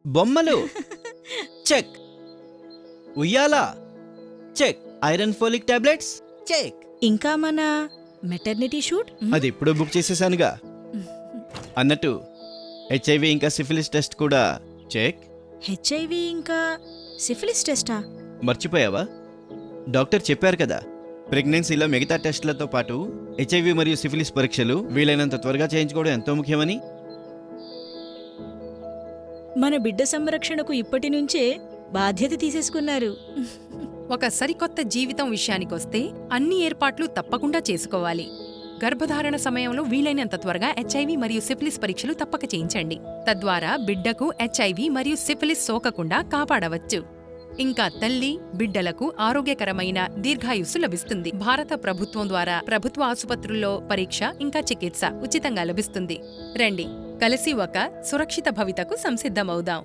బొమ్మలు చెక్. ఉయ్యాల check. Iron folic tablets check. ఇంకా మన మెటర్నిటీ షూట్ అది ఎప్పుడో బుక్ చేసేసానుగా. అన్నట్టు హెచ్ఐవి ఇంకా సిఫిలిస్ టెస్ట్ కూడా చెక్. హెచ్ఐవి ఇంకా సిఫిలిస్ టెస్టా? మర్చిపోయావా? డాక్టర్ చెప్పారు కదా, ప్రెగ్నెన్సీలో మిగతా టెస్టులతో పాటు హెచ్ఐవి మరియు సిఫిలిస్ పరీక్షలు వీలైనంత త్వరగా చేయించుకోవడం ఎంతో ముఖ్యమని. మన బిడ్డ సంరక్షణకు ఇప్పటి నుంచే బాధ్యత తీసేసుకున్నారు. ఒక సరికొత్త జీవితం విషయానికొస్తే అన్ని ఏర్పాట్లు తప్పకుండా చేసుకోవాలి. గర్భధారణ సమయంలో వీలైనంత త్వరగా హెచ్ఐవి మరియు సిఫిలిస్ పరీక్షలు తప్పక చేయించండి. తద్వారా బిడ్డకు హెచ్ఐవి మరియు సిఫిలిస్ సోకకుండా కాపాడవచ్చు. ఇంకా తల్లి, బిడ్డలకు ఆరోగ్యకరమైన దీర్ఘాయుస్సు లభిస్తుంది. భారత ప్రభుత్వం ద్వారా ప్రభుత్వ ఆసుపత్రుల్లో పరీక్ష ఇంకా చికిత్స ఉచితంగా లభిస్తుంది. రండి, కలిసి ఒక సురక్షిత భవితకు సంసిద్ధమవుదాం.